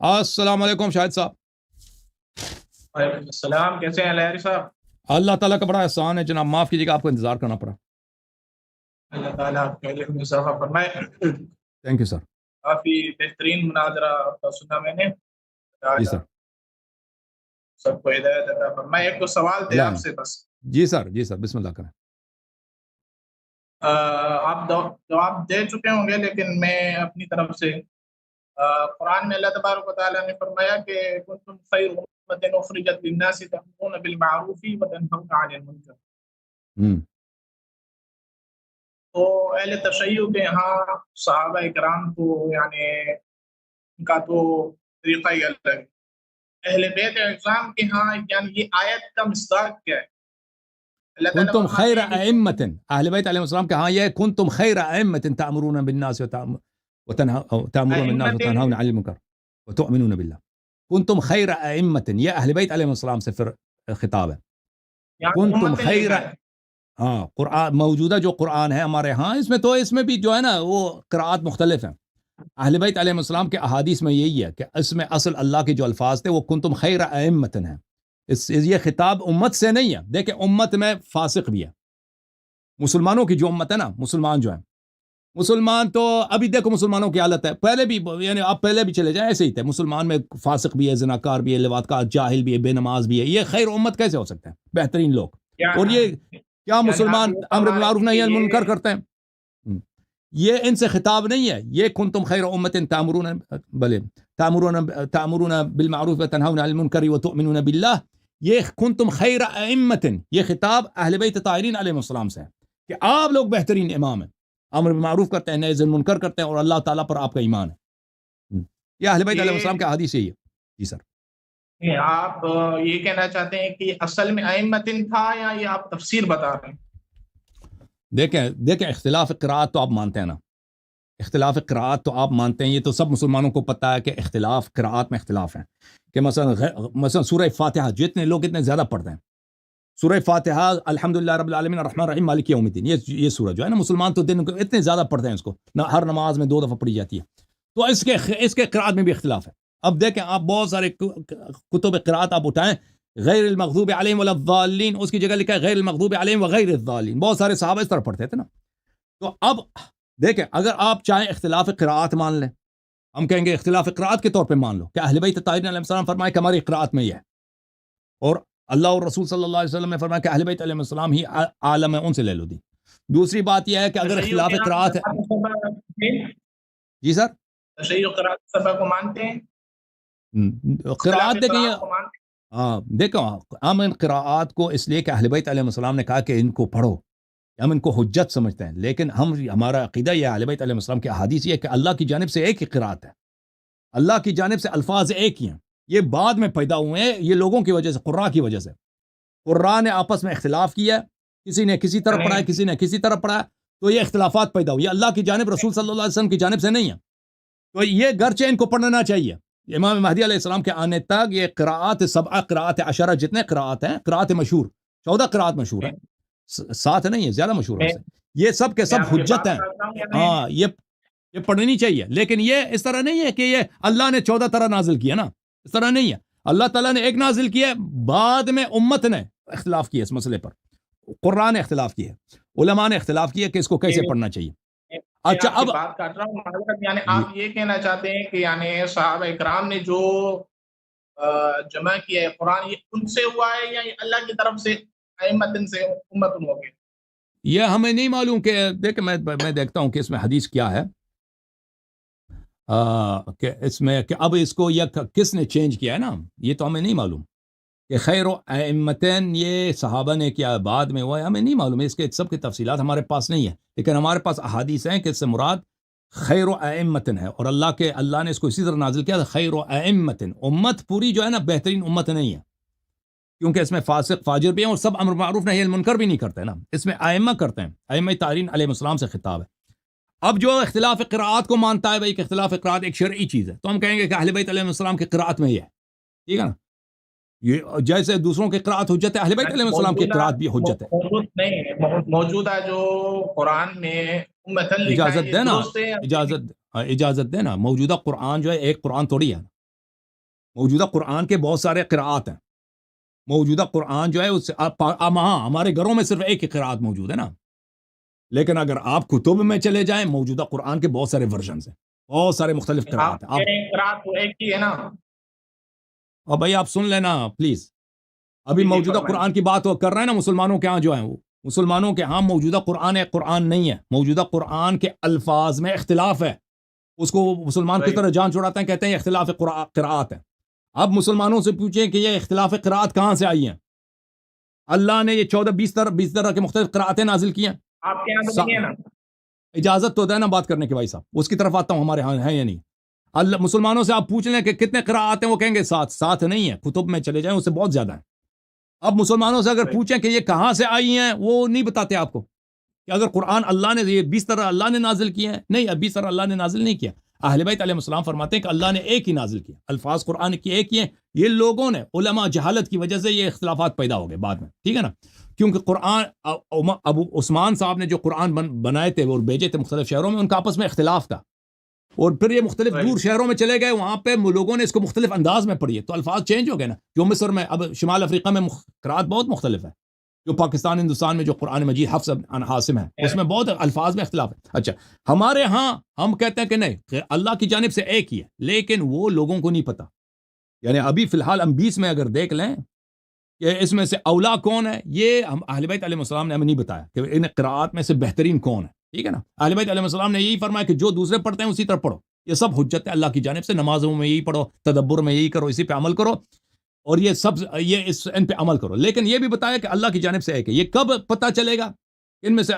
السلام علیکم شاہد صاحب. وعلیکم السلام. کیسے ہیں لہری صاحب؟ اللہ تعالیٰ کا بڑا احسان ہے جناب, معاف کیجیے گا آپ کو انتظار کرنا پڑا. اللہ تعالیٰ آپ کے علم میں اضافہ فرمائے. Thank you sir. کافی بہترین مناظرہ آپ کا سنا میں نے. جی سر. سب کو ہدایت عطا فرمائے. ایک تو سوال تھے آپ سے بس. جی سر, جی سر, بسم اللہ کریں. آپ جواب دے چکے ہوں گے لیکن میں اپنی طرف سے قرآن میں اللہ تبارک و تعالیٰ نے فرمایا کہ کنتم خیر امۃ اخرجت للناس تأمرون بالمعروف وتنہون عن المنکر. تو اہل تشیع کے یہاں صحابہ کرام کو یعنی ان کا تو طریقہ ہی الگ ہے. اہل بیت اعظام کے ہاں یعنی یہ آیت کا مصداق کیا ہے؟ کنتم خیر ائمۃ, اہل بیت علیہ السلام کے ہاں یہ کنتم خیر ائمۃ تأمرون بالناس وتأمرون بالناس وتنهون عن المنکر وتؤمنون بالله. کنتم خیر ائمۃ, یہ اہل بیت علیہ السلام سے پھر خطاب ہے. کنتم خیر, ہاں قرآن موجودہ جو قرآن ہے ہمارے ہاں اس میں بھی جو ہے نا وہ قراءات مختلف ہیں. اہل بیت علیہ السلام کے احادیث میں یہی ہے کہ اس میں اصل اللہ کے جو الفاظ تھے وہ کنتم خیر ائمۃ ہیں. یہ خطاب امت سے نہیں ہے. دیکھیں امت میں فاسق بھی ہے. مسلمانوں کی جو امت ہے نا, مسلمان جو ہیں, مسلمان تو ابھی دیکھو مسلمانوں کی حالت ہے, پہلے بھی یعنی آپ پہلے بھی چلے جائیں ایسے ہی تھے. مسلمان میں فاسق بھی ہے, زناکار بھی ہے, لواط کا جاہل بھی ہے, بے نماز بھی ہے. یہ خیر امت کیسے ہو سکتا ہے؟ بہترین لوگ. اور یہ کیا مسلمان امر بالمعروف نہی عن المنکر کرتے ہیں؟ یہ ان سے خطاب نہیں ہے. یہ کنتم خیر امۃ تأمرون بالمعروف وتنہون عن المنکر وتؤمنون باللہ. یہ کنتم خیر ائمۃ, یہ خطاب اہل بیت طاہرین علیہ السلام سے ہے کہ آپ لوگ بہترین امام ہیں, امر بالمعروف کرتے ہیں, نہی عن المنکر کرتے ہیں, اور اللہ تعالیٰ پر آپ کا ایمان ہے. یہ اہل بیت علیہ السلام کے حدیث یہی ہے. جی سر. آپ یہ کہنا چاہتے ہیں کہ اصل میں ائمۃ تھا یا یہ آپ تفسیر بتا رہے ہیں؟ دیکھیں اختلاف قرات تو آپ مانتے ہیں نا, اختلاف قرات تو آپ مانتے ہیں. یہ تو سب مسلمانوں کو پتہ ہے کہ اختلاف قرات میں اختلاف ہے. کہ مثلا سورہ فاتحہ جتنے لوگ اتنے زیادہ پڑھتے ہیں, سورہ فاتحہ الحمدللہ رب العالمین الرحمن الرحیم مالک یوم الدین, یہ سورہ جو ہے نا مسلمان تو دن کو اتنے زیادہ پڑھتے ہیں, اس کو ہر نماز میں 2 دفعہ پڑھی جاتی ہے. تو اس کے قرات میں بھی اختلاف ہے. اب دیکھیں آپ بہت سارے کتب قرات آپ اٹھائیں, غیر المغضوب علیہم ولا الضالین, اس کی جگہ لکھا ہے غیر المغضوب علیہم وغیر الضالین. بہت سارے صحابہ اس طرح پڑھتے تھے نا. تو اب دیکھیں اگر آپ چاہیں اختلاف قرات مان لیں, ہم کہیں گے اختلاف قرات کے طور پہ مان لو کہ اہل بیت طاہرین علیہ السلام فرمائے کہ ہماری قرات میں یہ ہے, اور اللہ اور رسول صلی اللہ علیہ وسلم نے فرمایا کہ اہل بیت علیہ السلام ہی عالم ہے, ان سے لے لو. دی دوسری بات یہ ہے کہ اگر اختلاف قرات ہے. جی سر. تشیع قرات سبق کو مانتے ہیں؟ قرات دیکھیں, ہاں دیکھو ہم ان قراءات کو اس لیے کہ اہل بیت علیہ السلام نے کہا کہ ان کو پڑھو, ہم ان کو حجت سمجھتے ہیں. لیکن ہمارا عقیدہ یہ اہل بیت علیہ السلام کے احادیث یہ ہے کہ اللہ کی جانب سے ایک ہی قرات ہے, اللہ کی جانب سے الفاظ ایک ہی ہیں. یہ بعد میں پیدا ہوئے ہیں, یہ لوگوں کی وجہ سے, قراء کی وجہ سے. قراء نے آپس میں اختلاف کیا, کسی نے کسی طرف پڑھا ہے, کسی نے کسی طرف پڑھا ہے, تو یہ اختلافات پیدا ہوئی. اللہ کی جانب رسول صلی اللہ علیہ وسلم کی جانب سے نہیں ہے. تو یہ گرچہ ان کو پڑھنا چاہیے. امام مہدی علیہ السلام کے آنے تک یہ قراءات 7 قراءات 10 جتنے قراءات ہیں, قراءات مشہور 14 قراءات مشہور ہیں, 7 نہیں ہے, زیادہ مشہور ہیں. یہ سب کے سب حجت ہیں. ہاں یہ پڑھنی چاہیے. لیکن یہ اس طرح نہیں ہے کہ یہ اللہ نے 14 طرح نازل کیا نا, اس طرح نہیں ہے. اللہ تعالیٰ نے ایک نازل کیا, بعد میں امت نے اختلاف کیا اس مسئلے پر. قرآن نے اختلاف کیا, علماء نے اختلاف کیا کہ اس کو کیسے پڑھنا چاہیے. اچھا اب بات کر رہا ہوں, یعنی آپ یہ کہنا چاہتے ہیں کہ یعنی صحابہ اکرام نے جو جمع کیا ہے قرآن, یہ ان سے ہوا ہے یا یہ اللہ کی طرف سے ائمۃ سے امتن ہو گئے؟ یہ ہمیں نہیں معلوم. کہ دیکھ میں دیکھتا ہوں کہ اس میں حدیث کیا ہے, کہ اس میں کہ اب اس کو یہ کس نے چینج کیا ہے نا, یہ تو ہمیں نہیں معلوم. کہ خیر ائمتین یہ صحابہ نے کیا بعد میں ہوا ہے, ہمیں نہیں معلوم. اس کے سب کی تفصیلات ہمارے پاس نہیں ہے, لیکن ہمارے پاس احادیث ہیں کہ اس سے مراد خیر ائمتین ہے. اور اللہ نے اس کو اسی طرح نازل کیا, خیر ائمتین. امت پوری جو ہے نا بہترین امت نہیں ہے, کیونکہ اس میں فاسق فاجر بھی ہیں, اور سب امر معروف نہی عن المنکر بھی نہیں کرتے نا. اس میں ائمہ کرتے ہیں, ائمہ طاہرین علیہ السلام سے خطاب ہے. اب جو اختلاف قراءات کو مانتا ہے بھائی کہ اختلاف قراءات ایک شرعی چیز ہے, تو ہم کہیں گے کہ اہل بیت علیہ السلام کی قراءت میں یہ ہے, ٹھیک ہے نا. یہ جیسے دوسروں کی قراءت حجت ہے, اہل بیت علیہ السلام کی قراءت بھی حجت ہے. موجودہ جو قرآن میں امتن لکھا ہے, اجازت دینا موجودہ قرآن جو ہے ایک قرآن تھوڑی ہے. موجودہ قرآن کے بہت سارے قراءات ہیں. موجودہ قرآن جو ہے اس ہاں ہمارے گھروں میں صرف ایک ہی قراءت موجود ہے نا، لیکن اگر آپ کتب میں چلے جائیں موجودہ قرآن کے بہت سارے ورژنز ہیں، بہت سارے مختلف قراءات ہیں. قراءت تو ایک ہی ہے نا. اور بھائی آپ سن لینا پلیز. ابھی موجودہ قرآن کی بات کر رہے ہیں نا، مسلمانوں کے ہاں جو ہیں وہ مسلمانوں کے ہاں موجودہ قرآن ہے، قرآن نہیں ہے. موجودہ قرآن کے الفاظ میں اختلاف ہے. اس کو مسلمان کس طرح جان چھڑاتے ہیں، کہتے ہیں اختلاف قراءات ہے. اب مسلمانوں سے پوچھیں کہ یہ اختلاف قراءات کہاں سے آئی ہیں؟ اللہ نے یہ 14-20 طرح کے مختلف قراءتیں نازل کی ہیں. آپ کے یہاں نہیں ہے نا؟ اجازت تو دینا بات کرنے کے بھائی صاحب، اس کی طرف آتا ہوں ہمارے ہاں ہے یا نہیں. اللہ مسلمانوں سے آپ پوچھ لیں کہ کتنے قراءات ہیں، وہ کہیں گے 7 نہیں ہے. کتب میں چلے جائیں اس سے بہت زیادہ ہیں. اب مسلمانوں سے اگر پوچھیں کہ یہ کہاں سے آئی ہیں، وہ نہیں بتاتے آپ کو کہ اگر قرآن اللہ نے یہ 20 طرح اللہ نے نازل کیے ہیں. نہیں، 20 طرح اللہ نے نازل نہیں کیا. اہل بیت علیہ السلام فرماتے ہیں کہ اللہ نے ایک ہی نازل کیا. الفاظ قرآن کی ایک ہی ہیں. یہ لوگوں نے علماء جہالت کی وجہ سے یہ اختلافات پیدا ہو گئے بعد میں، ٹھیک ہے نا. کیونکہ قرآن ابو عثمان صاحب نے جو قرآن بنائے تھے اور بھیجے تھے مختلف شہروں میں، ان کا آپس میں اختلاف تھا. اور پھر یہ مختلف دور شہروں میں چلے گئے، وہاں پہ لوگوں نے اس کو مختلف انداز میں پڑھی ہے، تو الفاظ چینج ہو گئے نا. جو مصر میں، اب شمال افریقہ میں قراءت بہت مختلف ہے. جو پاکستان ہندوستان میں جو قرآن مجید حفظ عن عاصم ہے، اس میں بہت الفاظ میں اختلاف ہے. اچھا، ہمارے ہاں ہم کہتے ہیں کہ نہیں، اللہ کی جانب سے ایک ہی ہے، لیکن وہ لوگوں کو نہیں پتا. یعنی ابھی فی الحال ہم 20 میں اگر دیکھ لیں کہ اس میں سے اولا کون ہے، یہ ہم اہل بیت علیہ السلام نے ہمیں نہیں بتایا کہ ان قراءات میں سے بہترین کون ہے، ٹھیک ہے نا. اہل بیت علیہ السلام نے یہی فرمایا کہ جو دوسرے پڑھتے ہیں اسی طرح پڑھو. یہ سب حجت ہے اللہ کی جانب سے. نمازوں میں یہی پڑھو، تدبر میں یہی کرو، اسی پہ عمل کرو، اور یہ سب ان پہ عمل کرو. لیکن یہ بھی بتایا کہ اللہ کی جانب سے ایک ہے. یہ کب پتہ چلے گا ان میں سے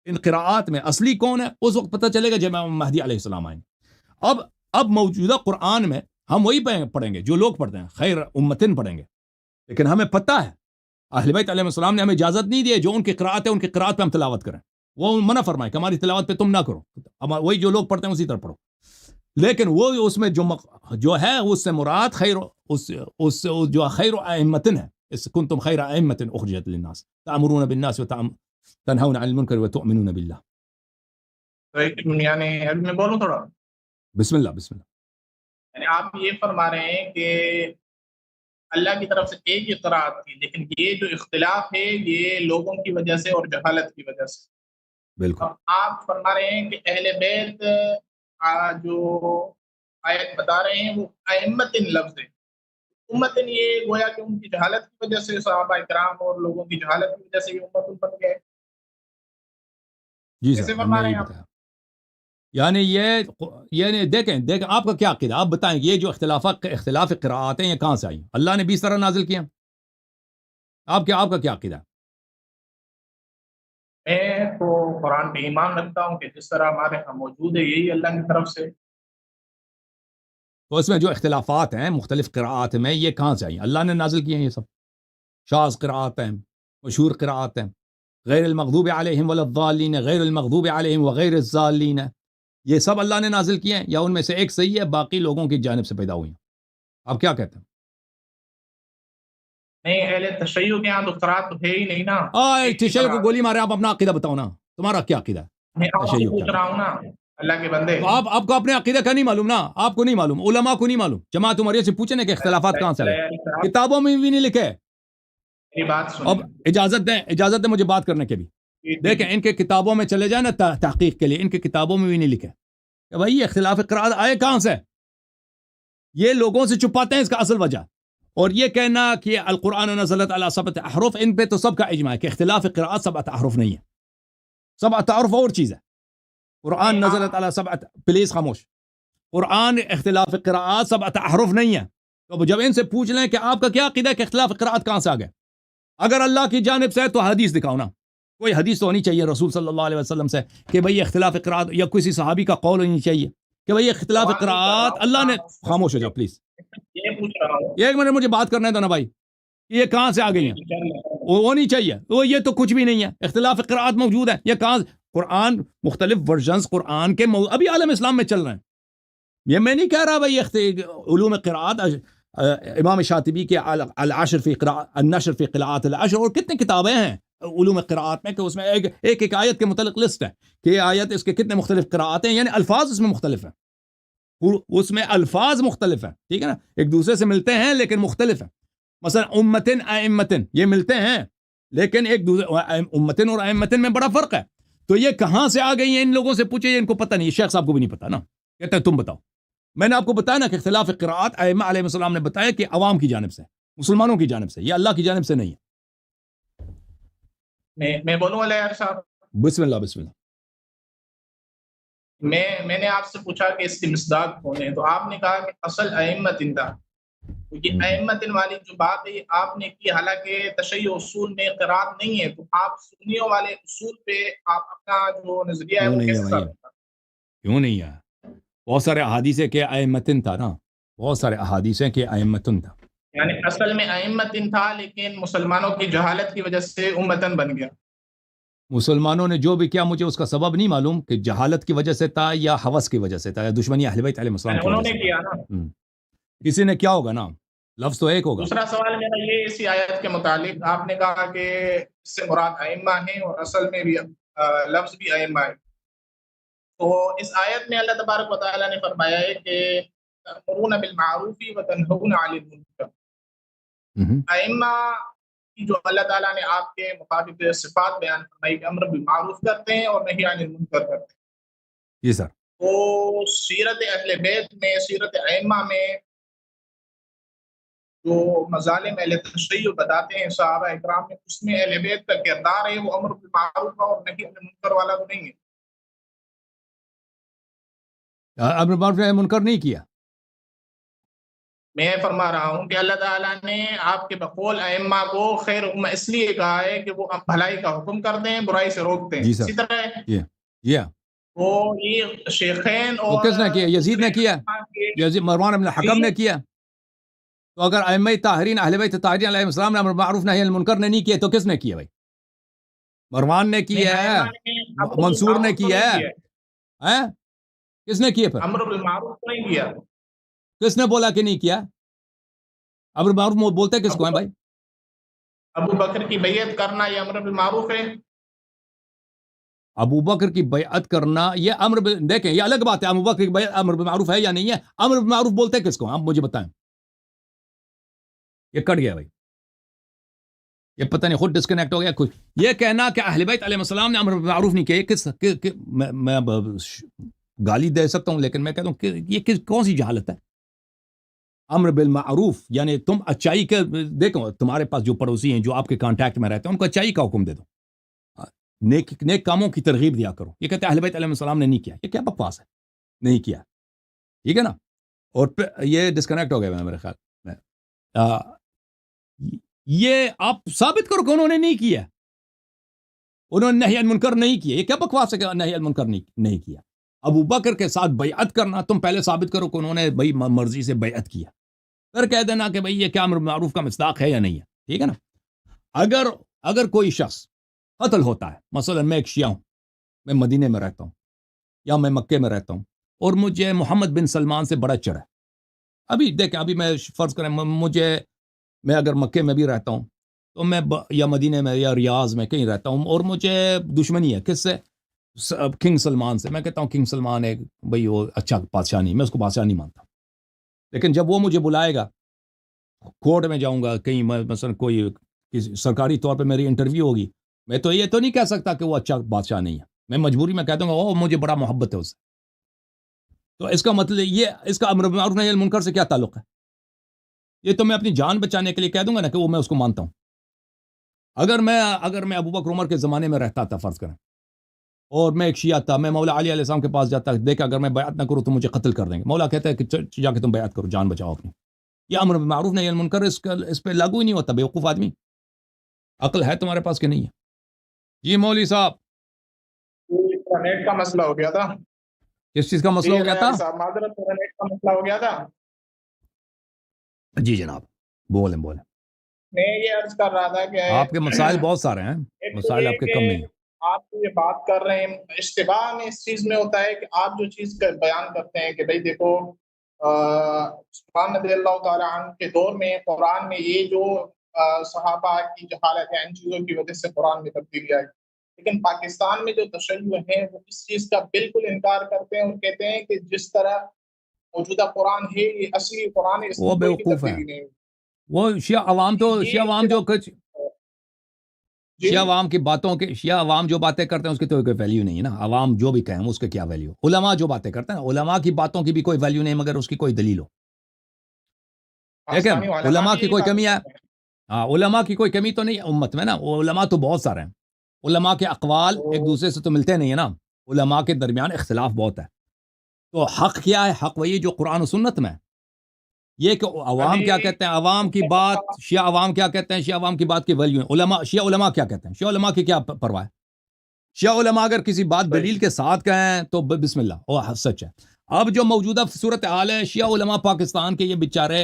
ان قراءات میں اصلی کون ہے؟ اس وقت پتہ چلے گا جب امام مہدی علیہ السلام آئیں. اب موجودہ قرآن میں ہم وہی پڑھیں گے جو لوگ پڑھتے ہیں، خیر امتن پڑھیں گے. لیکن ہمیں پتہ ہے اہل بیت علیہ السلام نے ہمیں اجازت نہیں دی جو ان کی قراءت ہے ان کی قراءت پہ ہم تلاوت کریں. وہ منع فرمائے کہ ہماری تلاوت پہ تم نہ کرو، وہی جو لوگ پڑھتے ہیں اسی طرح پڑھو. لیکن وہ اس میں جو ہے اس سے مراد خیر اس جو خیر ائمتن ہے. اس کنتم خیر ائمۃ اخرجت للناس تأمرون بالناس وتنهون عن المنکر وتؤمنون بالله. یعنی میں بولوں تھوڑا؟ بسم اللہ. یعنی آپ یہ فرما رہے ہیں کہ اللہ کی طرف سے ایک ہی قراءت تھی، لیکن یہ جو اختلاف ہے یہ لوگوں کی وجہ سے اور جہالت کی وجہ سے. بالکل. آپ فرما رہے ہیں کہ اہل بیت جو آیت بتا رہے ہیں وہ ائمتن لفظ ہے. امتن یہ گویا کہ ان کی جہالت کی وجہ سے، صحابہ کرام اور لوگوں کی جہالت کی وجہ سے یہ امت بن گئے. جی سر، ہم نے یہ بتایا. یعنی یہ دیکھیں آپ کا کیا عقیدہ، آپ بتائیں یہ جو اختلاف قراءات ہیں یہ کہاں سے آئی؟ اللہ نے 20 طرح نازل کیا. آپ کا کیا عقیدہ؟ میں تو قرآن پہ ایمان رکھتا ہوں کہ جس طرح ہمارے یہاں موجود ہے یہی اللہ کی طرف سے. تو اس میں جو اختلافات ہیں مختلف قراءات میں یہ کہاں سے آئی؟ اللہ نے نازل کیے ہیں. یہ سب شاذ قراءات ہیں، مشہور قراءات ہیں. غیر المغضوب علیہم ولا الضالین، غیر المغضوب علیہم وغیر الضالین، یہ سب اللہ نے نازل کیے ہیں یا ان میں سے ایک صحیح ہے باقی لوگوں کی جانب سے پیدا ہوئی ہیں؟ آپ کیا کہتے ہیں؟ نہیں، اہل تشیع کے یہاں تو قراءت تو ہے ہی نہیں نا. تشیع کو گولی مارے. آپ اپنا عقیدہ بتاؤ نا، تمہارا کیا عقیدہ ہے؟ میں آپ سے پوچھ رہا ہوں نا اللہ کے بندے. آپ کو اپنے عقیدہ کا نہیں معلوم نا، آپ کو نہیں معلوم، علماء کو نہیں معلوم. جماعت عمریہ سے پوچھیں کہ اختلافات کہاں سے آئے، کتابوں میں بھی نہیں لکھے. اب اجازت دیں مجھے بات کرنے کے بھی. دیکھیں ان کے کتابوں میں چلے جائیں نا تحقیق کے لیے، ان کے کتابوں میں بھی نہیں لکھے کہ بھائی یہ اختلاف قراءات آئے کہاں سے. یہ لوگوں سے چھپاتے ہیں اس کا اصل وجہ. اور یہ کہنا کہ القرآن نزلت علی 7 احرف، ان پہ تو سب کا اجماع ہے کہ اختلاف قراءات 7 احرف نہیں ہے. 7 احرف اور چیز ہے. قرآن نزلت علی 7، پلیز خاموش. قرآن اختلاف قراءات 7 احرف نہیں ہے. تو جب ان سے پوچھ لیں کہ آپ کا کیا عقیدہ ہے کہ اختلاف قراءات کہاں سے آ گئے، اگر اللہ کی جانب سے ہے تو حدیث دکھاؤ نا. کوئی حدیث تو ہونی چاہیے رسول صلی اللہ علیہ وسلم سے کہ بھئی اختلاف قراءات، یا کسی صحابی کا قول ہونی چاہیے کہ بھئی اختلاف قراءات اللہ نے. خاموش ہو جاؤ پلیز. ایک منٹ مجھے بات کرنا ہے تھا نا بھائی. یہ کہاں سے آ گئی ہیں؟ وہ ہونی چاہیے. وہ یہ تو کچھ بھی نہیں ہے. اختلاف قراءات موجود ہے. یہ کہاں؟ قرآن مختلف ورژنز قرآن کے ابھی عالم اسلام میں چل رہے ہیں. یہ میں نہیں کہہ رہا بھائی علوم قراءات. امام شاطبی کے العشر فی قراءات، النشر فی قراءات العشر، اور کتنے کتابیں ہیں علوم قراءات میں کہ اس میں ایک آیت کے متعلق لسٹ ہے کہ یہ آیت اس کے کتنے مختلف قراءات ہیں، یعنی الفاظ اس میں مختلف ہیں. اس میں الفاظ مختلف ہیں، ٹھیک ہے نا، ایک دوسرے سے ملتے ہیں لیکن مختلف ہیں. مثلا امتن ائمتن یہ ملتے ہیں لیکن ایک دوسرے امتن اور ائمتن میں بڑا فرق ہے. تو یہ کہاں سے آ گئی ہیں؟ ان لوگوں سے پوچھے، ان کو پتہ نہیں. شیخ صاحب کو بھی نہیں پتا نا، کہتے ہیں تم بتاؤ. میں نے آپ کو بتایا نا کہ اختلاف قراءات ائمہ علیہ السلام نے بتایا کہ عوام کی جانب سے، مسلمانوں کی جانب سے، یہ اللہ کی جانب سے نہیں ہے. میں بولوں علیہ صاحب؟ بسم اللہ بسم اللہ. میں نے آپ سے پوچھا کہ اس کی مصداق کون ہے، تو آپ نے کہا کہ اصل ائمتن تھا. یہ ائمتن والی جو بات ہے آپ نے کی، حالانکہ تشیع اصول میں قرات نہیں ہے، تو آپ سنیوں والے اصول پہ آپ اپنا جو نظریہ ہے کیوں وہ نہیں ہے کیسے بھائی؟ ثابت کریں؟ کیوں نہیں ہے؟ بہت سارے احادیث ہے کہ ائمتن تھا نا، بہت سارے احادیث ہیں کہ ائمتن تھا. یعنی اصل میں ائمتن تھا لیکن مسلمانوں کی جہالت کی وجہ سے امتن بن گیا. مسلمانوں نے جو بھی کیا مجھے اس کا سبب نہیں معلوم کہ جہالت کی وجہ سے تھا یا ہوس کی وجہ سے تھا یا دشمنی اہل بیت علیہ السلام کی انہوں وجہ نے سے کیا نا. تھا. کسی نے کیا ہوگا نا، لفظ تو ایک ہوگا. دوسرا سوال میرا یہ اسی آیت کے متعلق، آپ نے کہا کہ اس سے مراد ائمہ ہیں اور اصل میں بھی لفظ بھی ائمہ ہے. تو اس آیت میں اللہ تبارک و تعالیٰ نے فرمایا ہے کہ تأمرون بالمعروف وتنہون عن المنکر. ائمہ کی جو اللہ تعالیٰ نے آپ کے مطابق صفات بیان فرمائی کہ امر بالمعروف کرتے ہیں اور نہی عن المنکر کرتے ہیں. جی سر. تو سیرت اہل بیت میں، سیرت ائمہ میں جو مظالم اہل تشیع بتاتے ہیں صحابہ اکرام میں، اس میں اہل بیت کا کردار ہے وہ امر بالمعروف کا اور نہی عن المنکر والا تو نہیں ہے. امر بالمعروف نہی عن المنکر نہیں کیا. میں فرما رہا ہوں کہ اللہ تعالیٰ نے آپ کے بقول ائمہ کو خیر امہ اس لیے کہا ہے کہ وہ بھلائی کا حکم کرتے ہیں، برائی سے روکتے ہیں. جی سر. اسی طرح وہ یہ شیخین وہ اور کس نے کیا؟ یزید نے کیا، یزید مروان بن الحکم نے کیا. تو اگر ائمہ طاہرین اہل بیت طاہرین علیہ السلام نے امر بالمعروف نہی عن المنکر نے نہیں کیا تو کس نے کیا بھائی؟ مروان نے کیا ہے، منصور نے کیا ہے، کس نے کیا؟ پھر امر بالمعروف نہیں کیا. کس نے بولا کہ نہیں کیا؟ امر بالمعروف بولتے کس کو ہیں بھائی؟ ابو بکر کی بیعت کرنا یہ امر بالمعروف ہے. ابو بکر کی بیعت کرنا یہ امر دیکھیں یہ الگ بات ہے. ابو بکر کی بیعت امر بالمعروف ہے یا نہیں ہے؟ امر بالمعروف بولتے کس کو؟ آپ مجھے بتائیں. یہ کٹ گیا بھائی، یہ پتہ نہیں خود ڈسکنیکٹ ہو گیا. کچھ یہ کہنا کہ اہل بیت علیہ السلام نے امر بالمعروف نہیں کیا، میں گالی دے سکتا ہوں لیکن میں کہتا ہوں کہ یہ کون سی جہالت ہے؟ امر بالمعروف یعنی تم اچائی کے، دیکھو تمہارے پاس جو پڑوسی ہیں جو آپ کے کانٹیکٹ میں رہتے ہیں ان کو اچائی کا حکم دے دو، نیک کاموں کی ترغیب دیا کرو. یہ کہتے ہیں اہل بیت علیہ السلام نے نہیں کیا. یہ کیا بکواس ہے؟ نہیں کیا، ٹھیک ہے نا. اور پھر یہ ڈسکنیکٹ ہو گیا میرے خیال میں. یہ آپ ثابت کرو کہ انہوں نے نہیں کیا، انہوں نے نہی عن المنکر نہیں کیا. یہ کیا بکواس ہے کہ نہی عن المنکر نہیں کیا؟ ابو بکر کے ساتھ بیعت کرنا، تم پہلے ثابت کرو کہ انہوں نے بھائی مرضی سے بیعت کیا، پھر کہہ دینا کہ بھائی یہ کیا امر معروف کا مصداق ہے یا نہیں ہے. ٹھیک ہے نا. اگر کوئی شخص قتل ہوتا ہے، مثلا میں ایک شیعہ ہوں، میں مدینے میں رہتا ہوں یا میں مکے میں رہتا ہوں اور مجھے محمد بن سلمان سے بڑا چڑھ ہے. ابھی دیکھیں، ابھی میں فرض کریں میں اگر مکے میں بھی رہتا ہوں تو میں یا مدینے میں یا ریاض میں کہیں رہتا ہوں اور مجھے دشمنی ہے کس سے؟ کنگ سلمان سے. میں کہتا ہوں کنگ سلمان ایک بھائی وہ اچھا بادشاہ نہیں، میں اس کو بادشاہ نہیں مانتا. لیکن جب وہ مجھے بلائے گا، کورٹ میں جاؤں گا کہیں، مثلا کوئی سرکاری طور پہ میری انٹرویو ہوگی، میں تو یہ تو نہیں کہہ سکتا کہ وہ اچھا بادشاہ نہیں ہے. میں مجبوری میں کہتا ہوں مجھے بڑا محبت ہے اس سے. تو اس کا مطلب یہ، اس کا امر بالمعروف نہی عن المنکر سے کیا تعلق ہے؟ یہ تو میں اپنی جان بچانے کے لیے کہہ دوں گا نا کہ وہ میں اس کو مانتا ہوں. اگر میں ابو بکر عمر کے زمانے میں رہتا تھا فرض کریں اور میں ایک شیعہ تھا، میں مولا علی علیہ السلام کے پاس جاتا، دیکھا اگر میں بیعت نہ کروں تو مجھے قتل کر دیں گے. مولا کہتا ہے کہ جا کے تم بیعت کرو، جان بچاؤ اپنی. یہ امر بالمعروف نہی عن المنکر اس پہ لاگو ہی نہیں ہوتا. بیوقوف آدمی، عقل ہے تمہارے پاس کہ نہیں ہے؟ جی مولوی صاحب، نیٹ کا مسئلہ ہو گیا تھا. کس چیز کا مسئلہ ہو گیا تھا؟ معذرت، نیٹ کا مسئلہ ہو گیا تھا. جی جناب، بولیں. میں یہ عرض کر رہا تھا کہ آپ کے مسائل بہت سارے ہیں، مسائل آپ کے کم نہیں ہیں. آپ جو یہ بات کر رہے ہیں، اشتباہ میں اس چیز میں ہوتا ہے کہ آپ جو چیز کا بیان کرتے ہیں کہ بھئی دیکھو عثمان رضی اللہ تعالیٰ عنہ کے دور میں قرآن میں یہ جو صحابہ کی جہالت ہے ان چیزوں کی وجہ سے قرآن میں تبدیلی آئی، لیکن پاکستان میں جو تشیع ہیں وہ اس چیز کا بالکل انکار کرتے ہیں اور کہتے ہیں کہ جس طرح موجودہ قرآن ہے یہ اصلی قرآن ہے، اس وہ میں کوئی بیوقوف ہے، تبدیلی نہیں۔ وہ شیعہ عوام تو شیعہ عوام جو کچھ شیعہ عوام کی باتوں کے شیعہ عوام جو باتیں کرتے ہیں اس کی تو کوئی ویلیو نہیں ہے نا، عوام جو بھی کہیں اس کے کیا ویلیو، علماء جو باتیں کرتے ہیں علماء کی باتوں کی بھی کوئی ویلیو نہیں مگر اس کی کوئی دلیل ہو، لیکن علماء کی کوئی کمی ہے، ہاں علماء کی کوئی کمی تو نہیں ہے امت میں نا، علماء تو بہت سارے ہیں، علماء کے اقوال ایک دوسرے سے تو ملتے نہیں ہیں نا، علماء کے درمیان اختلاف بہت ہے، تو حق کیا ہے؟ حق وہی جو قرآن و سنت میں، یہ کہ عوام کیا کہتے ہیں، عوام کی بات، شیعہ عوام کیا کہتے ہیں، شیعہ عوام کی بات کی ویلیو ہے، علماء شیعہ علماء کیا کہتے ہیں، شیعہ علماء کی کیا پرواہ ہے، شیعہ علماء اگر کسی بات دلیل کے ساتھ کہیں تو بسم اللہ وہ سچ ہے۔ اب جو موجودہ صورتحال ہے، شیعہ علماء پاکستان کے یہ بیچارے،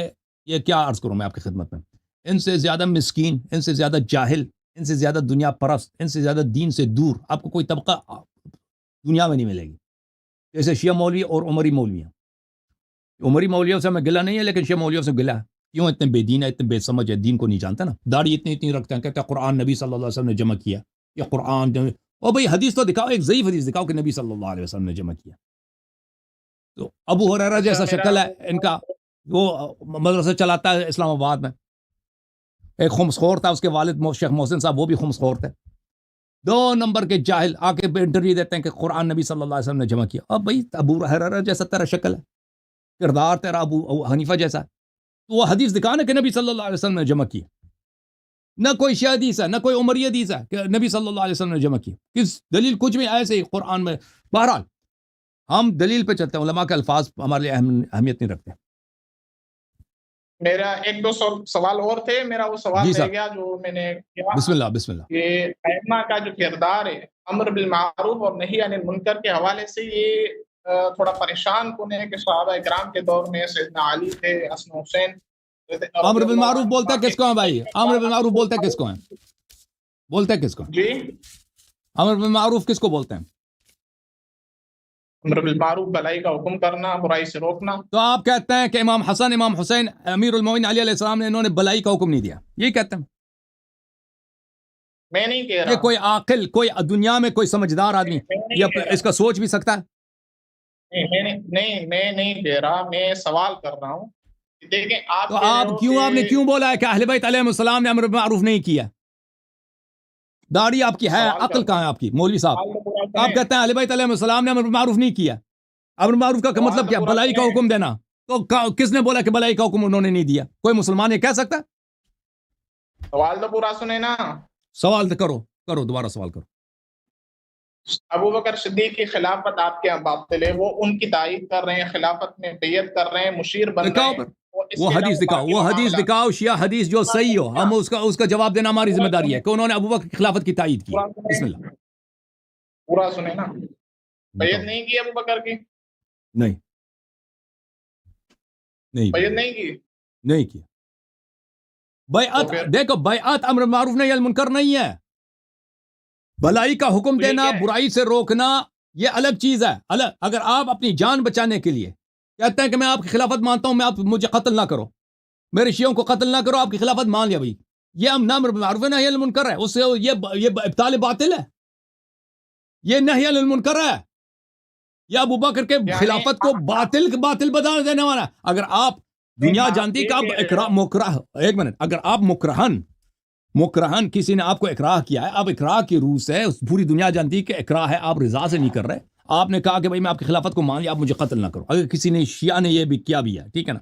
یہ کیا عرض کروں میں آپ کی خدمت میں، ان سے زیادہ مسکین، ان سے زیادہ جاہل، ان سے زیادہ دنیا پرست، ان سے زیادہ دین سے دور آپ کو کوئی طبقہ دنیا میں نہیں ملے گی، جیسے شیعہ مولوی اور عمری مولوی ہیں۔ عمری مولویوں سے میں گلا نہیں ہے لیکن شیعہ مولویوں سے گلا ہے، کیوں؟ اتنے بے دین ہے، اتنے بے سمجھ ہے، دین کو نہیں جانتا نا، داڑھی اتنی رکھتے ہیں، کہتے ہیں قرآن نبی صلی اللہ علیہ وسلم نے جمع کیا، یہ قرآن او بھائی حدیث تو دکھاؤ، ایک ضعیف حدیث دکھاؤ کہ نبی صلی اللہ علیہ وسلم نے جمع کیا۔ تو ابو ہریرہ جیسا شکل ہے ان کا، وہ مدرسہ چلاتا ہے اسلام آباد میں، ایک خمسخور تھا اس کے والد شیخ محسن صاحب، وہ بھی خمسخور تھے، 2 نمبر کے جاہل آ کے انٹرویو دیتے ہیں کہ قرآن نبی صلی اللہ علیہ وسلم نے جمع کیا۔ اب بھائی ابو ہریرہ جیسا تیرا شکل ہے، کردار تیرا ابو حنیفہ جیسا، تو وہ حدیث دکھانا کہ نبی صلی اللہ علیہ وسلم نے جمع کی، نہ کوئی شیعہ حدیث ہے نہ کوئی عمری حدیث ہے کہ نبی صلی اللہ علیہ وسلم نے جمع کی، کس دلیل؟ کچھ بھی ایسے ہی قرآن میں۔ بہرحال ہم دلیل پہ چلتے ہیں، علماء کے الفاظ ہمارے لیے اہمیت نہیں رکھتے۔ میرا 1-2 سوال اور تھے، میرا وہ سوال رہ گیا جو میں نے کیا، بسم اللہ بسم اللہ، کہ ائمہ کا جو کردار ہے امر بالمعروف اور نہی عن المنکر کے حوالے سے، یہ تھوڑا پریشان کن ہے کہ صحابہ اکرام کے دور میں سیدنا علی تھے، حسن حسین۔ امر بالمعروف بولتا ہے کس کو ہے بھائی؟ امر بالمعروف بولتا ہے کس کو ہے؟ بولتا ہے کس کو؟ جی امر بالمعروف کس کو بولتے ہیں؟ امر بالمعروف بھلائی کا حکم کرنا، برائی سے روکنا۔ تو آپ کہتے ہیں کہ امام حسن، امام حسین، امیر المومنین علی علیہ السلام نے انہوں نے بھلائی کا حکم نہیں دیا، یہ کہتے ہیں؟ میں نہیں کہہ رہا، یہ کوئی عاقل، کوئی دنیا میں کوئی سمجھدار آدمی یہ اس کا سوچ بھی سکتا ہے؟ نہیں میں نہیں کہہ رہا، میں سوال کر رہا ہوں۔ دیکھیں آپ، تو آپ نے کیوں بولا ہے کہ اہل بیت علیہ السلام نے امر بالمعروف نہیں کیا؟ داڑھی آپ کی ہے، عقل کہاں ہے آپ کی مولوی صاحب؟ آپ کہتے ہیں اہل بیت علیہ السلام نے امر بالمعروف نہیں کیا، امر بالمعروف کا مطلب کیا؟ بھلائی کا حکم دینا، تو کس نے بولا کہ بھلائی کا حکم انہوں نے نہیں دیا؟ کوئی مسلمان یہ کہہ سکتا؟ سوال تو پورا سنیں نا، سوال تو کرو دوبارہ سوال کرو۔ ابوبکر صدیق کی خلافت آپ کے باطل ہے، وہ ان کی تائید کر رہے ہیں، خلافت میں بیعت کر رہے ہیں، مشیر بن رہے ہیں، وہ حدیث دکھاؤ، وہ حدیث دکھاؤ، شیعہ حدیث جو صحیح ہو، ہم اس کا جواب دینا ہماری ذمہ داری ہے کہ انہوں نے ابوبکر کی خلافت کی تائید کی۔ بسم اللہ، پورا سنیں نا، بیعت نہیں کی ابوبکر کی؟ نہیں بیعت نہیں کی، نہیں کی بیعت۔ دیکھو بیعت امر معروف نہیں المنکر نہیں ہے، بھلائی کا حکم دینا، برائی سے روکنا یہ الگ چیز ہے، الگ۔ اگر آپ اپنی جان بچانے کے لیے کہتے ہیں کہ میں آپ کی خلافت مانتا ہوں، میں آپ مجھے قتل نہ کرو، میرے شیعوں کو قتل نہ کرو، آپ کی خلافت مان لیا بھائی، یہ امر بالمعروف نہی عن المنکر ہے، اس سے یہ ابطال باطل ہے، یہ نہی عن المنکر ہے، یہ ابوبکر کے خلافت کو باطل بتا دینے والا۔ اگر آپ دنیا جانتی کہ آپ مکرہ، ایک منٹ، اگر آپ مکرہن کسی نے آپ کو اکراہ کیا ہے، آپ اکراہ کی روح سے پوری دنیا جانتی کہ اکراہ ہے، آپ رضا سے نہیں کر رہے، آپ نے کہا کہ بھائی میں آپ کی خلافت کو مان لیا، آپ مجھے قتل نہ کرو، اگر کسی نے شیعہ نے یہ بھی کیا بھی ہے، ٹھیک ہے نا،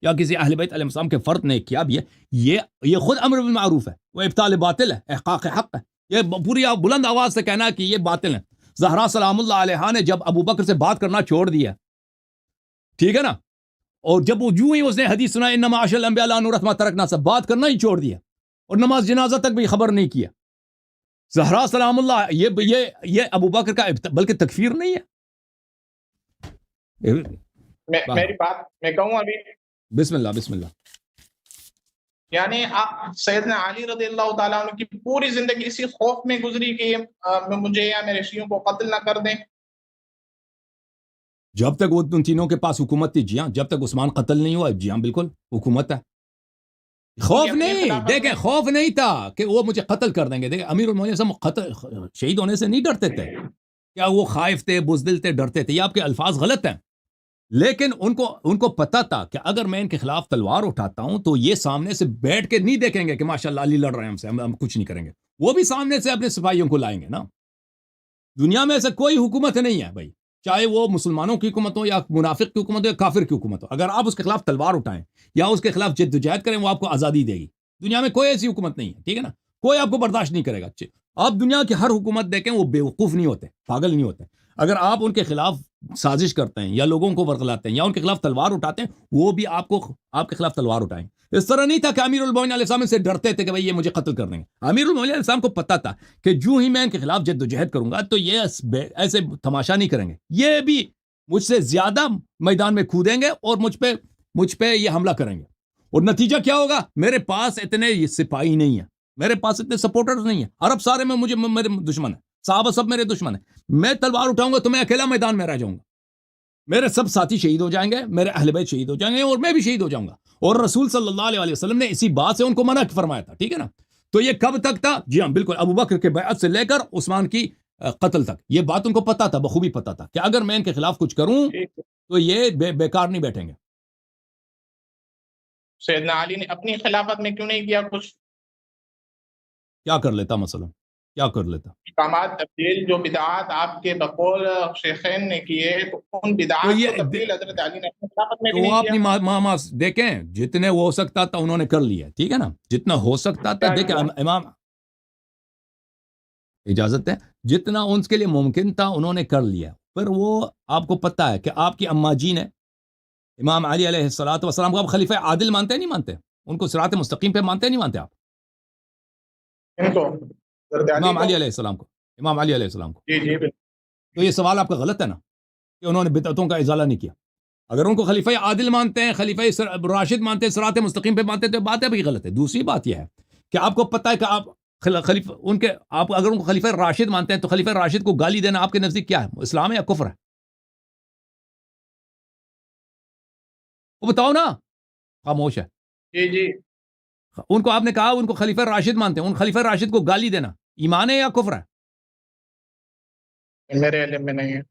یا کسی اہل بیت علیہ السلام کے فرد نے کیا بھی ہے، یہ خود امر بالمعروف ہے، وہ ابطال باطل ہے، احقاق حق ہے، یہ پوری بلند آواز سے کہنا کہ یہ باطل ہے۔ زہرا سلام اللہ علیہا نے جب ابوبکر سے بات کرنا چھوڑ دیا، ٹھیک ہے نا، اور جب وہ جو ہی اس نے حدیث سنا انما عاشر الانبیاء لا نورث ما ترکنا، سے بات کرنا ہی چھوڑ دیا، اور نماز جنازہ تک بھی خبر نہیں کیا۔ زہرا سلام اللہ، یہ ابوبکر کا بلکہ تکفیر نہیں ہے۔ میری بات میں کہوں ابھی، بسم اللہ بسم اللہ، یعنی سیدنا علی رضی اللہ تعالیٰ عنہ کی پوری زندگی اسی خوف میں گزری کہ مجھے یا میرے شیعوں کو قتل نہ کر دیں، جب تک وہ ان تینوں کے پاس حکومت تھی، جی ہاں، جب تک عثمان قتل نہیں ہوا، جی ہاں بالکل حکومت ہے، خوف نہیں، دیکھیں خوف نہیں تھا کہ وہ مجھے قتل کر دیں گے، دیکھیں امیر المومنین شہید ہونے سے نہیں ڈرتے تھے، کیا وہ خائف تھے، بزدل تھے، ڈرتے تھے، یہ آپ کے الفاظ غلط ہیں، لیکن ان کو پتا تھا کہ اگر میں ان کے خلاف تلوار اٹھاتا ہوں تو یہ سامنے سے بیٹھ کے نہیں دیکھیں گے کہ ماشاءاللہ علی لڑ رہے ہیں ہم سے، ہم کچھ نہیں کریں گے، وہ بھی سامنے سے اپنے سپاہیوں کو لائیں گے نا۔ دنیا میں ایسا کوئی حکومت نہیں ہے بھائی، چاہے وہ مسلمانوں کی حکومت ہو یا منافق کی حکومت ہو یا کافر کی حکومت ہو، اگر آپ اس کے خلاف تلوار اٹھائیں یا اس کے خلاف جدوجہد کریں وہ آپ کو آزادی دے گی۔ دنیا میں کوئی ایسی حکومت نہیں ہے، ٹھیک ہے نا، کوئی آپ کو برداشت نہیں کرے گا۔ آپ دنیا کی ہر حکومت دیکھیں وہ بیوقوف نہیں ہوتے، پاگل نہیں ہوتے۔ اگر آپ ان کے خلاف سازش کرتے ہیں یا لوگوں کو ورغلاتے ہیں یا ان کے خلاف تلوار اٹھاتے ہیں، وہ بھی آپ کے خلاف تلوار اٹھائیں۔ اس طرح نہیں تھا کہ امیر المومنین علیہ السلام سے ڈرتے تھے کہ بھئی یہ مجھے قتل کر دیں گے۔ امیر المومنین علیہ السلام کو پتا تھا کہ جو ہی میں ان کے خلاف جد و جہد کروں گا تو یہ ایسے تماشا نہیں کریں گے، یہ بھی مجھ سے زیادہ میدان میں کودیں گے اور مجھ پہ یہ حملہ کریں گے، اور نتیجہ کیا ہوگا؟ میرے پاس اتنے سپاہی نہیں ہیں، میرے پاس اتنے سپورٹرز نہیں ہیں، عرب سارے میں میرے دشمن ہیں، صحابہ سب میرے دشمن ہیں، میں تلوار اٹھاؤں گا تو میں اکیلا میدان میں رہ جاؤں گا، میرے سب ساتھی شہید ہو جائیں گے، میرے اہل بیت شہید ہو جائیں گے اور میں بھی شہید ہو جاؤں گا۔ اور رسول صلی اللہ علیہ وسلم نے اسی بات سے ان کو منع فرمایا تھا، ٹھیک ہے نا۔ تو یہ کب تک تھا؟ جی ہاں بالکل، ابو بکر کے بیعت سے لے کر عثمان کی قتل تک یہ بات ان کو پتا تھا، بخوبی پتا تھا کہ اگر میں ان کے خلاف کچھ کروں تو یہ بیکار نہیں بیٹھیں گے۔ سیدنا علی نے اپنی خلافت میں کیوں نہیں کیا کچھ؟ کیا کر لیتا مثلا؟ کیا کر لیتا؟ احکامات تبدیل، جو بدعات آپ کے بقول شیخین نے کیے، تو ان بدعات کو تبدیل حضرت علی نے اپنی خلافت میں بھی نہیں کیا۔ تو اپنی دیکھیں جتنے وہ ہو سکتا تھا انہوں نے کر لیا، ٹھیک ہے نا، جتنا ہو سکتا تھا۔ دیکھیں امام اجازت ہے، جتنا ان کے لیے ممکن تھا انہوں نے کر لیا۔ پھر وہ آپ کو پتا ہے کہ آپ کی اماں جی نے امام علی علیہ السلام کو آپ خلیفہ عادل مانتے نہیں مانتے؟ ان کو صراط مستقیم پہ مانتے نہیں مانتے آپ؟ امام علی علیہ السلام کو، امام علی علیہ السلام کو۔ جی تو یہ سوال آپ کا غلط ہے نا کہ انہوں نے بدعتوں کا ازالہ نہیں کیا۔ اگر ان کو خلیفہ عادل مانتے ہیں، خلیفہ راشد مانتے ہیں، صراط مستقیم پہ مانتے ہیں، تو بات ہے بھی غلط ہے۔ دوسری بات یہ ہے کہ آپ کو پتہ ہے کہ آپ اگر ان کو خلیفہ راشد مانتے ہیں تو خلیفہ راشد کو گالی دینا آپ کے نزدیک کیا ہے؟ اسلام ہے یا کفر ہے؟ وہ بتاؤ نا، خاموش ہے۔ جی ان کو آپ نے کہا ان کو خلیفہ راشد مانتے ہیں، ان خلیفہ راشد کو گالی دینا ایمان ہے یا کفر ہے؟ میرے علم میں نہیں ہے۔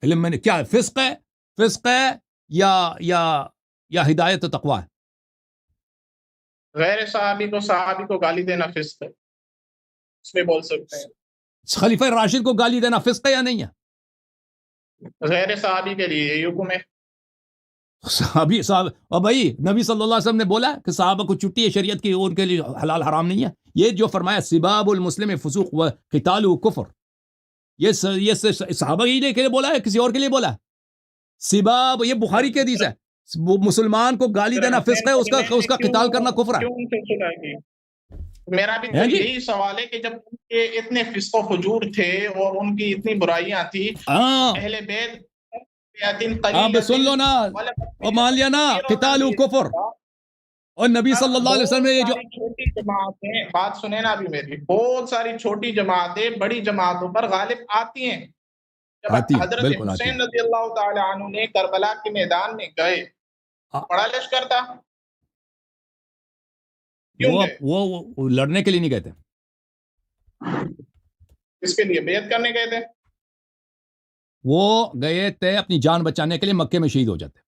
علم میں نے کیا ہے؟ فسق ہے یا ہدایت و تقوی ہے؟ غیر صحابی کو گالی دینا فسق ہے، اس میں بول سکتے ہیں۔ خلیفہ راشد کو گالی دینا فسق ہے یا نہیں ہے؟ غیر صحابی کے لیے یہ حکم ہے۔ صحابہ اور بھائی نبی صلی اللہ علیہ وسلم نے بولا کہ صحابہ کو چھٹی ہے شریعت کی، ان کے لیے حلال حرام نہیں ہے۔ یہ جو فرمایا سباب المسلم فسوق و قتالہ کفر، یہ صحابہ ہی کے لیے بولا ہے کسی اور کے لیے بولا ہے؟ سباب، یہ بخاری کی حدیث ہے، مسلمان کو گالی دینا فسق ہے، اس کا قتال کرنا کفر ہے۔ میرا بھی تو یہی سوال ہے کہ جب ان کے اتنے فسق و فجور تھے اور ان کی اتنی برائیاں تھی، اہل بیت آپ سن لو نا اور مان لیا نا قتال کفر، اور نبی صلی اللہ علیہ وسلم نے یہ جو چھوٹی جماعتیں، بات سنیں نا ابھی میری، بہت ساری چھوٹی جماعتیں بڑی جماعتوں پر غالب آتی ہیں۔ جب حضرت حسین رضی اللہ تعالی عنہ نے کربلا کے میدان میں گئے، بڑا لشکر تھا، وہ لڑنے کے لیے نہیں گئے تھے، اس کے لیے بیعت کرنے گئے تھے۔ وہ گئے تھے اپنی جان بچانے کے لیے، مکے میں شہید ہو جاتے۔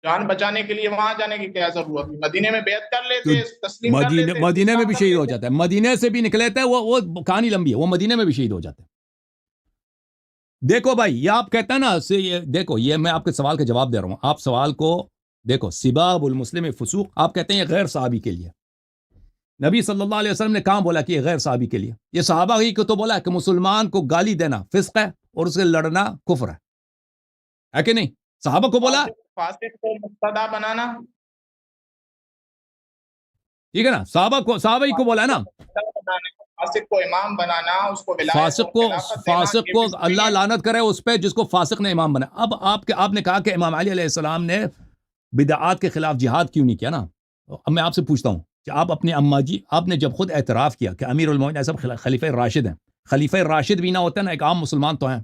جان بچانے کے لیے وہاں جانے کی کیا ضرورت تھی؟ مدینے میں بیعت کر لیتے، تسلیم کر لیتے۔ مدینے میں بھی شہید ہو جاتا ہے، مدینے سے بھی نکلے تھے، وہ کہانی لمبی ہے، وہ مدینے میں بھی شہید ہو جاتے ہیں۔ دیکھو بھائی، یہ آپ کہتے ہیں نا، دیکھو یہ میں آپ کے سوال کا جواب دے رہا ہوں، آپ سوال کو دیکھو، سباب المسلم فسوق، آپ کہتے ہیں یہ غیر صحابی کے لیے۔ نبی صلی اللہ علیہ وسلم نے کہاں بولا کہ یہ غیر صحابی کے لیے؟ یہ صحابہ ہی کو تو بولا کہ مسلمان کو گالی دینا فسق ہے اور اس سے لڑنا کفر ہے کہ نہیں؟ صحابہ کو بولا، فاسق کو مقتدا بنانا، ٹھیک ہے نا، صحابہ ہی کو بولا ہے نا، فاسق کو امام بنانا، اس کو فاسق کو اللہ لعنت کرے اس پہ جس کو فاسق نے امام بنا۔ اب آپ نے کہا کہ امام علی علیہ السلام نے بدعات کے خلاف جہاد کیوں نہیں کیا نا؟ اب میں آپ سے پوچھتا ہوں کہ آپ اپنے اماں جی، آپ نے جب خود اعتراف کیا کہ امیر المومنین سب خلیفہ راشد ہیں، خلیفہ راشد بھی نہ ہوتا نا، ایک عام مسلمان تو ہیں،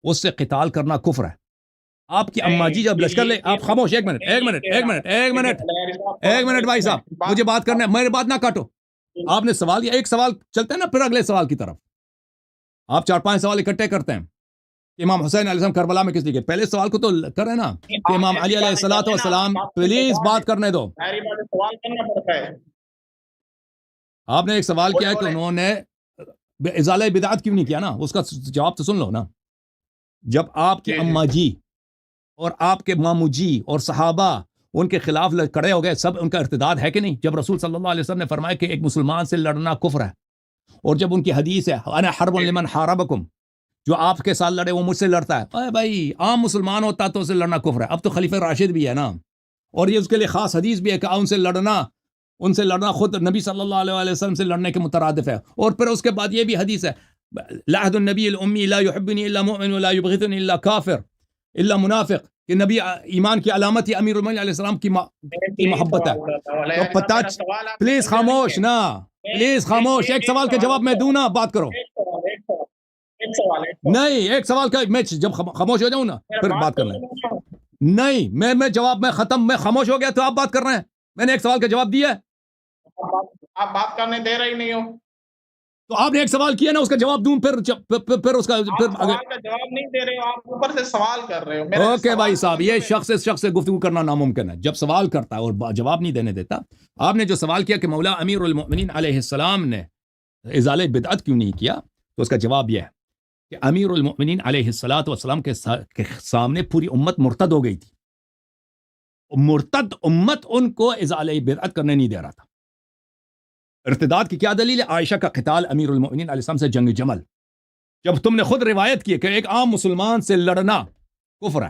اس سے قتال کرنا کفر ہے۔ آپ کی اماں جی جب لشکر لے، آپ خاموش، ایک منٹ بھائی صاحب، مجھے بات کرنا ہے، میری بات نہ کاٹو۔ آپ نے سوال کیا، ایک سوال چلتا ہے نا، پھر اگلے سوال کی طرف آپ 4-5 سوال اکٹھے کرتے ہیں۔ امام حسین علیہ السلام کربلا میں کس لیے گئے؟ پہلے سوال کو تو کریں نا کہ امام علی علیہ الصلوۃ والسلام، پلیز بات کرنے دو. سوال کرنا پڑتا ہے. آپ نے ایک سوال کیا کہ انہوں نے ازالہ بدعت کیوں نہیں کیا نا، اس کا جواب تو سن لو نا. جب آپ کے اماں جی اور آپ کے مامو جی اور صحابہ ان کے خلاف کھڑے ہو گئے، سب ان کا ارتداد ہے کہ نہیں؟ جب رسول صلی اللہ علیہ وسلم نے فرمایا کہ ایک مسلمان سے لڑنا کفر ہے، اور جب ان کی حدیث ہے انا حرب لمن حاربکم، جو آپ کے ساتھ لڑے وہ مجھ سے لڑتا ہے، اے بھائی عام مسلمان ہوتا تو اسے لڑنا کفر ہے. اب تو خلیفہ راشد بھی ہے نا، اور یہ اس کے لیے خاص حدیث بھی ہے کہ ان سے لڑنا خود نبی صلی اللہ علیہ وسلم سے لڑنے کے مترادف ہے. اور پھر اس کے بعد یہ بھی حدیث ہے لعہد النبی الامی لا يحبنی الا مؤمن ولا یبغضنی الا کافر الا منافق، کہ نبی ایمان کی علامت ہی امیر المومنین علیہ السلام کی محبت ہے. تو پتہ، پلیز خاموش نا، پلیز خاموش. ایک سوال کا جواب میں دوں نا، بات کرو. نہیں، ایک سوال کا میں جب خاموش ہو جاؤں نا پھر بات کرنا ہے. نہیں، میں جواب میں ختم، میں خاموش ہو گیا تو آپ بات کر رہے ہیں. میں نے ایک سوال کا جواب دیا ہے. آپ بات کرنے دے رہے ہی نہیں ہو. تو آپ نے ایک سوال کیا نا، اس کا جواب دوں، پھر اس کا سوال کا جواب نہیں دے رہے ہو، آپ اوپر سے سوال کر رہے ہو. اوکے بھائی صاحب، یہ شخص سے گفتگو کرنا ناممکن ہے. جب سوال کرتا ہے اور جواب نہیں دینے دیتا. آپ نے جو سوال کیا کہ مولا امیر المؤمنین علیہ السلام نے ازالہ بدعت کیوں نہیں کیا، تو اس کا جواب یہ ہے کہ امیر المؤمنین علیہ الصلوۃ والسلام کے سامنے پوری امت مرتد ہو گئی تھی. مرتد امت ان کو ازالہ بدعت کرنے نہیں دے رہا تھا. ارتداد کی کیا دلیل ہے؟ عائشہ کا قتال امیر المؤمنین علیہ السلام سے جنگ جمل. جب تم نے خود روایت کی کہ ایک عام مسلمان سے لڑنا کفر ہے،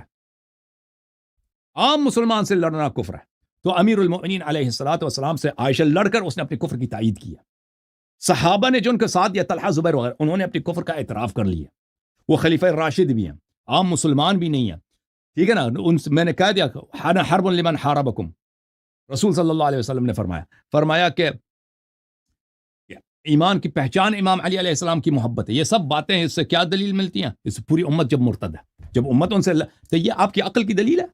عام مسلمان سے لڑنا کفر ہے، تو امیر المؤمنین علیہ الصلوۃ والسلام سے عائشہ لڑ کر اس نے اپنے کفر کی تائید کی. صحابہ نے جو ان کے ساتھ یا طلحہ زبیر وغیرہ، انہوں نے اپنے کفر کا اعتراف کر لیا. وہ خلیفہ راشد بھی ہیں، عام مسلمان بھی نہیں ہیں. ٹھیک ہے نا. میں نے کہہ دیا انا حرب لمن حاربکم. رسول صلی اللہ علیہ وسلم نے فرمایا کہ ایمان کی پہچان امام علی علیہ السلام کی محبت ہے. یہ سب باتیں اس سے کیا دلیل ملتی ہیں؟ اس پوری امت جب مرتد ہے، جب امت ان سے تو یہ آپ کی عقل کی دلیل ہے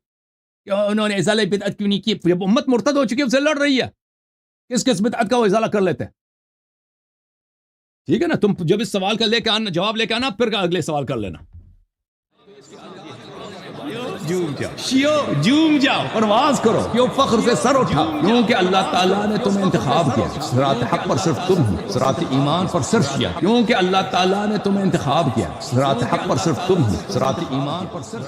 کہ انہوں نے ازالہ بدعت کیوں نہیں کی؟ جب امت مرتد ہو چکی ہے، ان سے لڑ رہی ہے، کس بدعت کا وہ ازالہ کر لیتے ہیں. ٹھیک ہے نا. تم جب اس سوال کا جواب لے کے آنا، پھر اگلے سوال کر لینا. جوم جاؤ، پرواز کرو، کیوں فخر سے سر اٹھا، کیونکہ اللہ تعالیٰ نے تمہیں انتخاب کیا. صراط حق پر صرف تم ہو، صراط ایمان پر صرف کیا، کیونکہ اللہ تعالیٰ نے تمہیں انتخاب کیا. صراط حق پر صرف تم ہو، صراط ایمان پر صرف